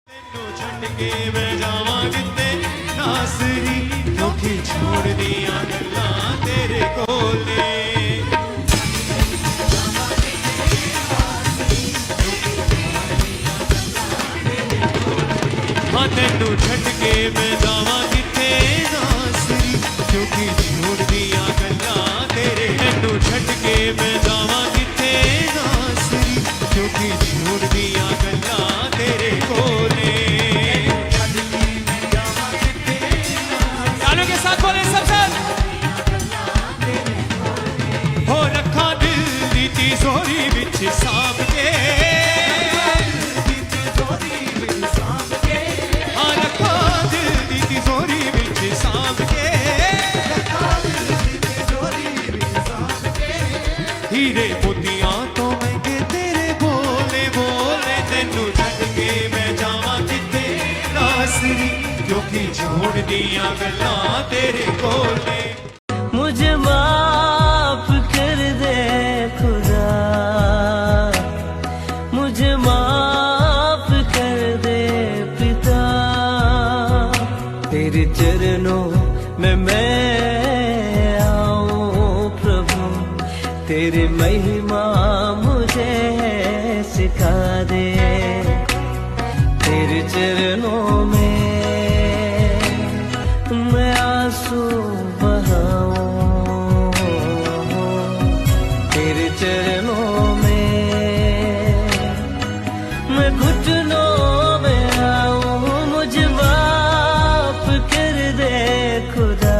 झटके मैं जावा जिते नासरी क्योंकि छोड़ दिया गल्ला तेरे कोले हाँ तेनू झटके मैं जावा जिते नासरी क्योंकि छोड़ दिया गल्ला तेरे तेनू झटके मैं जावा जिते नासरी क्योंकि छोड़ दिया गल्ला तेरे कोले हो रखा दिल दी तिजोरी विच सांभ के हाँ रखा दिल दी तिजोरी विच सांभ के हीरे मोतियां तो महंगे तेरे बोले बोले तेनू झटके मैं जावा जिते नासरी क्योंकि छोड़ दिया गल्ला तेरे कोले मुझे माफ कर दे खुदा मुझे माफ कर दे पिता तेरे चरणों में मैं आऊं प्रभु तेरी महिमा मुझे सिखा दे तेरे चरणों में मैं आंसू बहाऊं तेरे चरणों में मैं घुटनों में आऊं मुझे माफ कर दे खुदा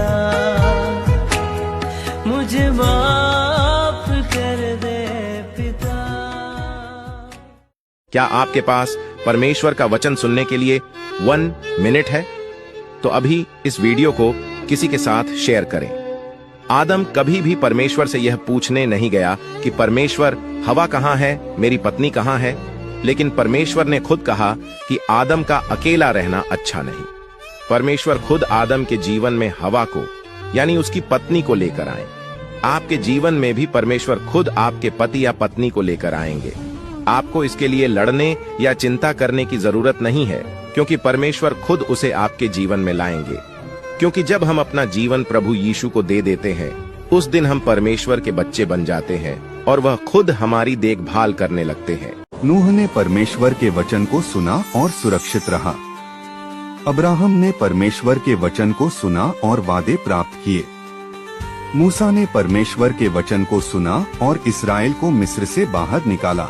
मुझे माफ कर दे पिता। क्या आपके पास परमेश्वर का वचन सुनने के लिए 1 मिनट है? तो अभी इस वीडियो को किसी के साथ शेयर करें। आदम कभी भी परमेश्वर से यह पूछने नहीं गया कि परमेश्वर हवा कहाँ है, मेरी पत्नी कहाँ है, लेकिन परमेश्वर ने खुद कहा कि आदम का अकेला रहना अच्छा नहीं। परमेश्वर खुद आदम के जीवन में हवा को यानी उसकी पत्नी को लेकर आए। आपके जीवन में भी परमेश्वर खुद आपके पति या पत्नी को लेकर आएंगे। आपको इसके लिए लड़ने या चिंता करने की जरूरत नहीं है, क्योंकि परमेश्वर खुद उसे आपके जीवन में लाएंगे। क्योंकि जब हम अपना जीवन प्रभु यीशु को दे देते हैं, उस दिन हम परमेश्वर के बच्चे बन जाते हैं और वह खुद हमारी देखभाल करने लगते हैं। नूह ने परमेश्वर के वचन को सुना और सुरक्षित रहा। अब्राहम ने परमेश्वर के वचन को सुना और वादे प्राप्त किए। मूसा ने परमेश्वर के वचन को सुना और इस्राएल को मिस्र से बाहर निकाला।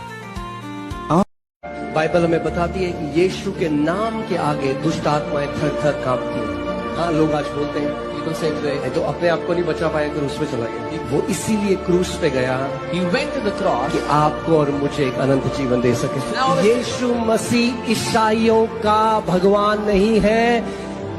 बाइबल हमें बताती है कि यीशु के नाम के आगे दुष्ट आत्माएं थर थर कांपती हैं। हाँ, लोग आज बोलते हैं तो अपने आप को नहीं बचा पाया, क्रूस पे चला गया। वो इसीलिए क्रूस पे गया He went to the cross, कि आपको और मुझे एक अनंत जीवन दे सके। यीशु मसीह ईसाइयों का भगवान नहीं है।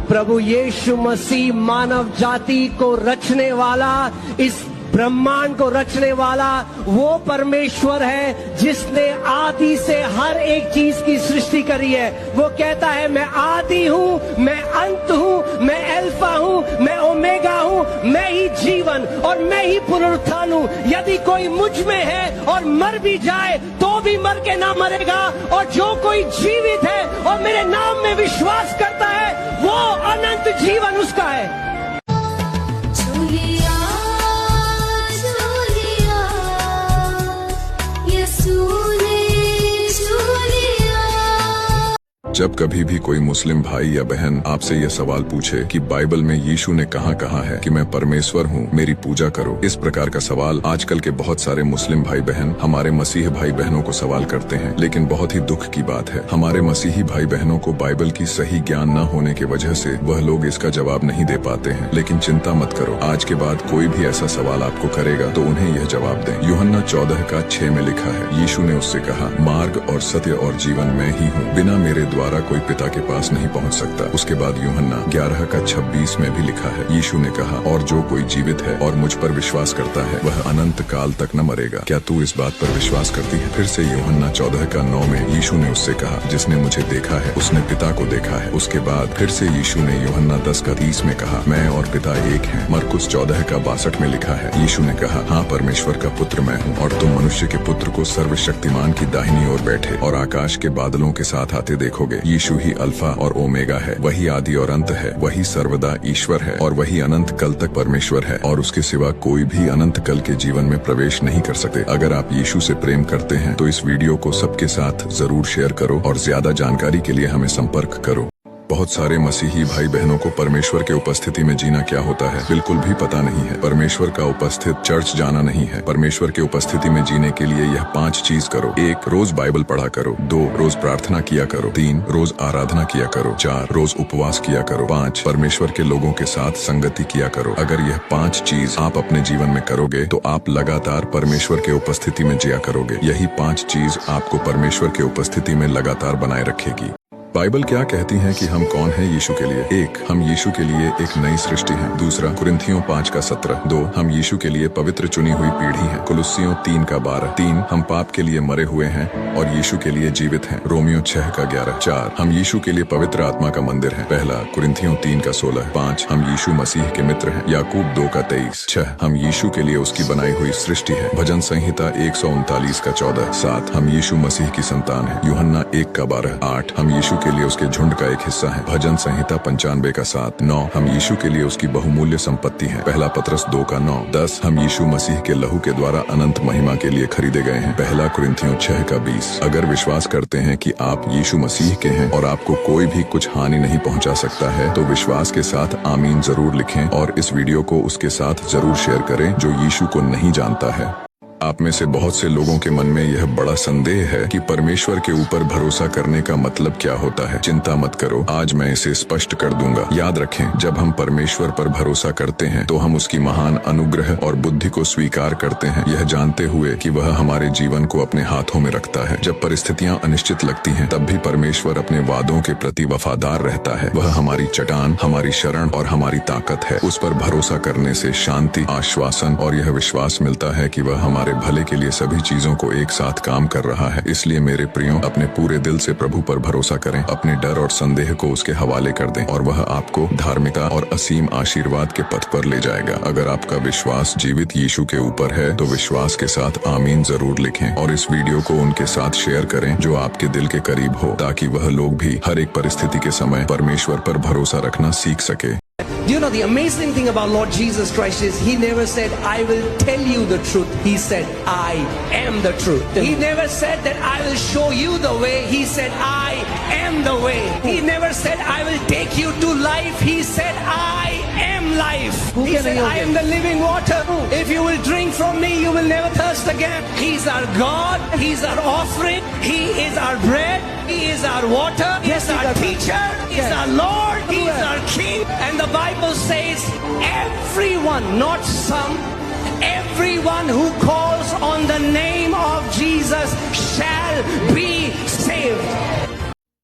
प्रभु यीशु मसीह मानव जाति को रचने वाला, इस ब्रह्मांड को रचने वाला वो परमेश्वर है जिसने आदि से हर एक चीज की सृष्टि करी है। वो कहता है मैं आदि हूँ, मैं अंत हूँ, मैं अल्फा हूँ, मैं ओमेगा हूँ, मैं ही जीवन और मैं ही पुनरुत्थान हूँ। यदि कोई मुझ में है और मर भी जाए तो भी मर के ना मरेगा, और जो कोई जीवित है और मेरे नाम में विश्वास करता है वो अनंत जीवन उसका है। जब कभी भी कोई मुस्लिम भाई या बहन आपसे यह सवाल पूछे कि बाइबल में यीशु ने कहाँ कहा है कि मैं परमेश्वर हूँ, मेरी पूजा करो, इस प्रकार का सवाल आजकल के बहुत सारे मुस्लिम भाई बहन हमारे मसीही भाई बहनों को सवाल करते हैं। लेकिन बहुत ही दुख की बात है, हमारे मसीही भाई बहनों को बाइबल की सही ज्ञान न होने की वजह से वह लोग इसका जवाब नहीं दे पाते हैं। लेकिन चिंता मत करो, आज के बाद कोई भी ऐसा सवाल आपको करेगा तो उन्हें यह जवाब दें। यूहन्ना 14:6 में लिखा है, यीशु ने उससे कहा, मार्ग और सत्य और जीवन मैं ही हूँ, बिना मेरे द्वारा कोई पिता के पास नहीं पहुंच सकता। उसके बाद यूहन्ना 11:26 में भी लिखा है, यीशु ने कहा, और जो कोई जीवित है और मुझ पर विश्वास करता है वह अनंत काल तक न मरेगा। क्या तू इस बात पर विश्वास करती है? फिर से यूहन्ना 14:9 में यीशु ने उससे कहा, जिसने मुझे देखा है उसने पिता को देखा है। उसके बाद फिर से यीशु ने यूहन्ना 10:30 में कहा, मैं और पिता एक हैं। मरकुस 14:62 में लिखा है, यीशु ने कहा, हाँ परमेश्वर का पुत्र मैं हूँ और तुम मनुष्य के पुत्र को सर्वशक्तिमान की दाहिनी ओर बैठे और आकाश के बादलों के साथ आते देखोगे। करोगे। यीशु ही अल्फा और ओमेगा है, वही आदि और अंत है, वही सर्वदा ईश्वर है और वही अनंत कल तक परमेश्वर है और उसके सिवा कोई भी अनंत कल के जीवन में प्रवेश नहीं कर सकते। अगर आप यीशु से प्रेम करते हैं तो इस वीडियो को सबके साथ जरूर शेयर करो और ज्यादा जानकारी के लिए हमें संपर्क करो। बहुत सारे मसीही भाई बहनों को परमेश्वर के उपस्थिति में जीना क्या होता है बिल्कुल भी पता नहीं है। परमेश्वर का उपस्थित चर्च जाना नहीं है। परमेश्वर के उपस्थिति में जीने के लिए यह 5 चीज करो। 1 रोज बाइबल पढ़ा करो। 2 रोज प्रार्थना किया करो। 3 रोज आराधना किया करो। 4 रोज उपवास किया करो। 5 परमेश्वर के लोगों के साथ संगति किया करो। अगर यह 5 चीज आप अपने जीवन में करोगे तो आप लगातार परमेश्वर के उपस्थिति में जिया करोगे। यही 5 चीज आपको परमेश्वर के उपस्थिति में लगातार बनाए रखेगी। बाइबल क्या कहती है कि हम कौन हैं यीशु के लिए। 1 हम यीशु के लिए एक नई सृष्टि हैं। 2 कुरिन्थियों 5:17। 2 हम यीशु के लिए पवित्र चुनी हुई पीढ़ी हैं। कुलुस्सियों 3:12। 3 हम पाप के लिए मरे हुए हैं और यीशु के लिए जीवित हैं। रोमियो 6:11। 4 हम यीशु के लिए पवित्र आत्मा का मंदिर है। 1 कुरिन्थियों 3:16। 5 हम यीशु मसीह के मित्र हैं। याकूब 2:23। 6 हम यीशु के लिए उसकी बनाई हुई सृष्टि है। भजन संहिता 139:14। 7 हम यीशु मसीह की संतान है। यूहन्ना 1:12। 8 हम यीशु के लिए उसके झुंड का एक हिस्सा है। भजन संहिता 95:7। 9 हम यीशु के लिए उसकी बहुमूल्य संपत्ति हैं। 1 पतरस 2:9। 10 हम यीशु मसीह के लहू के द्वारा अनंत महिमा के लिए खरीदे गए हैं। 1 कुरिन्थियों 6:20। अगर विश्वास करते हैं कि आप यीशु मसीह के हैं और आपको कोई भी कुछ हानि नहीं पहुंचा सकता है तो विश्वास के साथ आमीन जरूर लिखें और इस वीडियो को उसके साथ जरूर शेयर करें जो यीशु को नहीं जानता है। आप में से बहुत से लोगों के मन में यह बड़ा संदेह है कि परमेश्वर के ऊपर भरोसा करने का मतलब क्या होता है। चिंता मत करो, आज मैं इसे स्पष्ट कर दूंगा। याद रखें, जब हम परमेश्वर पर भरोसा करते हैं तो हम उसकी महान अनुग्रह और बुद्धि को स्वीकार करते हैं, यह जानते हुए कि वह हमारे जीवन को अपने हाथों में रखता है। जब परिस्थितियां अनिश्चित लगती हैं, तब भी परमेश्वर अपने वादों के प्रति वफादार रहता है। वह हमारी चट्टान, हमारी शरण और हमारी ताकत है। उस पर भरोसा करने से शांति, आश्वासन और यह विश्वास मिलता है कि वह हमारे भले के लिए सभी चीजों को एक साथ काम कर रहा है। इसलिए मेरे प्रियो, अपने पूरे दिल से प्रभु पर भरोसा करें। अपने डर और संदेह को उसके हवाले कर दें और वह आपको धार्मिकता और असीम आशीर्वाद के पथ पर ले जाएगा। अगर आपका विश्वास जीवित यीशु के ऊपर है तो विश्वास के साथ आमीन जरूर लिखें और इस वीडियो को उनके साथ शेयर करें जो आपके दिल के करीब हो, ताकि वह लोग भी हर एक परिस्थिति के समय परमेश्वर पर भरोसा रखना सीख सके। You know, the amazing thing about Lord Jesus Christ is He never said, I will tell you the truth. He said, I am the truth. He never said that I will show you the way. He said, I am the way. He never said, I will take you to life. He said, I am life. He said, I am the living water. If you will drink from me, you will never thirst again. He's our God. He's our offering. He is our bread. He is our water. He is our teacher. He is our Lord. He is our King. And the Bible says, everyone, not some, everyone who calls on the name of Jesus shall be saved.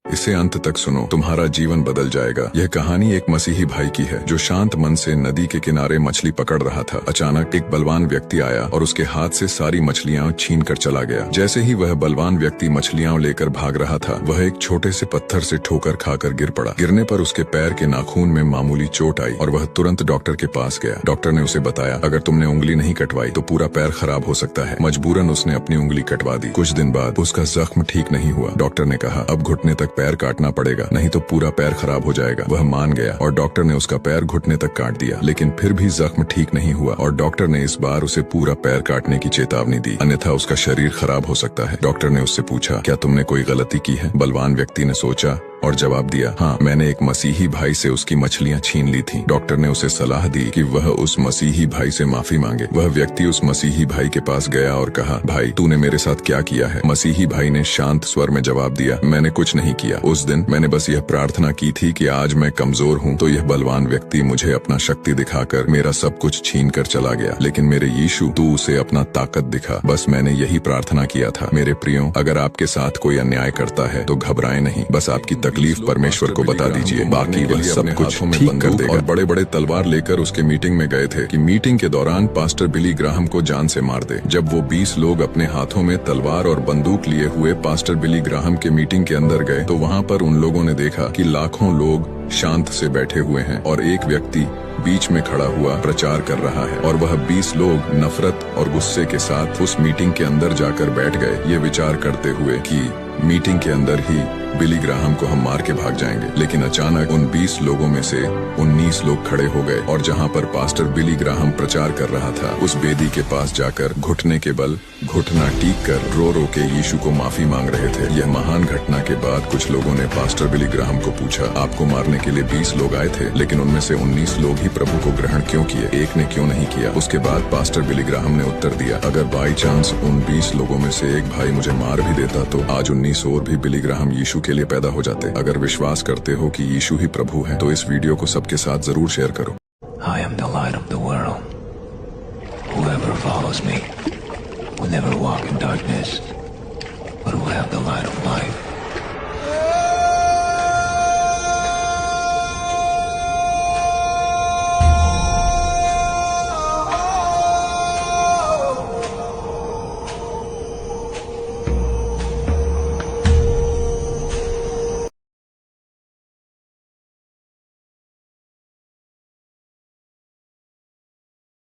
इसे अंत तक सुनो, तुम्हारा जीवन बदल जाएगा। यह कहानी एक मसीही भाई की है जो शांत मन से नदी के किनारे मछली पकड़ रहा था। अचानक एक बलवान व्यक्ति आया और उसके हाथ से सारी मछलियां छीन कर चला गया। जैसे ही वह बलवान व्यक्ति मछलियां लेकर भाग रहा था, वह एक छोटे से पत्थर से ठोकर खाकर गिर पड़ा। गिरने पर उसके पैर के नाखून में मामूली चोट आई और वह तुरंत डॉक्टर के पास गया। डॉक्टर ने उसे बताया, अगर तुमने उंगली नहीं कटवाई तो पूरा पैर खराब हो सकता है। मजबूरन उसने अपनी उंगली कटवा दी। कुछ दिन बाद उसका जख्म ठीक नहीं हुआ। डॉक्टर ने कहा, अब घुटने तक पैर काटना पड़ेगा, नहीं तो पूरा पैर खराब हो जाएगा। वह मान गया और डॉक्टर ने उसका पैर घुटने तक काट दिया, लेकिन फिर भी जख्म ठीक नहीं हुआ और डॉक्टर ने इस बार उसे पूरा पैर काटने की चेतावनी दी, अन्यथा उसका शरीर खराब हो सकता है। डॉक्टर ने उससे पूछा, क्या तुमने कोई गलती की है? बलवान व्यक्ति ने सोचा और जवाब दिया, हाँ, मैंने एक मसीही भाई से उसकी मछलियां छीन ली थी। डॉक्टर ने उसे सलाह दी कि वह उस मसीही भाई से माफी मांगे। वह व्यक्ति उस मसीही भाई के पास गया और कहा, भाई, तूने मेरे साथ क्या किया है? मसीही भाई ने शांत स्वर में जवाब दिया, मैंने कुछ नहीं किया। उस दिन मैंने बस यह प्रार्थना की थी कि आज मैं कमजोर हूँ तो यह बलवान व्यक्ति मुझे अपना शक्ति दिखाकर मेरा सब कुछ छीन कर चला गया, लेकिन मेरे यीशु, तू उसे अपना ताकत दिखा। बस मैंने यही प्रार्थना किया था। मेरे प्रियो, अगर आपके साथ कोई अन्याय करता है तो घबराएं नहीं, बस आपकी तकलीफ परमेश्वर को बता दीजिए, बाकी वह सब कुछ ठीक कर देगा। और बड़े बड़े तलवार लेकर उसके मीटिंग में गए थे कि मीटिंग के दौरान पास्टर बिली ग्राहम को जान से मार दे। जब वो 20 लोग अपने हाथों में तलवार और बंदूक लिए हुए पास्टर बिली ग्राहम के मीटिंग के अंदर गए तो वहाँ पर उन लोगों ने देखा कि लाखों लोग शांत से बैठे हुए हैं और एक व्यक्ति बीच में खड़ा हुआ प्रचार कर रहा है और वह 20 लोग नफरत और गुस्से के साथ उस मीटिंग के अंदर जाकर बैठ गए, ये विचार करते हुए कि मीटिंग के अंदर ही बिली ग्राहम को हम मार के भाग जाएंगे। लेकिन अचानक उन 20 लोगों में से 19 लोग खड़े हो गए और जहां पर पास्टर बिली ग्राहम प्रचार कर रहा था, उस बेदी के पास जाकर घुटने के बल घुटना टीक कर रो रो के यीशु को माफी मांग रहे थे। यह महान घटना के बाद कुछ लोगों ने पास्टर बिली ग्राहम को पूछा, आपको मारने के लिए 20 लोग आए थे, लेकिन उनमें से 19 लोग ही प्रभु को ग्रहण क्यों किए, एक ने क्यों नहीं किया? उसके बाद पास्टर बिली ग्राहम ने उत्तर दिया, अगर बाई चांस उन 20 लोगों में से एक भाई मुझे मार भी देता तो आज 19 और भी बिली ग्राहम यीशु के लिए पैदा हो जाते। अगर विश्वास करते हो कि यीशु ही प्रभु है तो इस वीडियो को सबके साथ जरूर शेयर करो। I am the light of the world. Whoever follows me will never walk in darkness,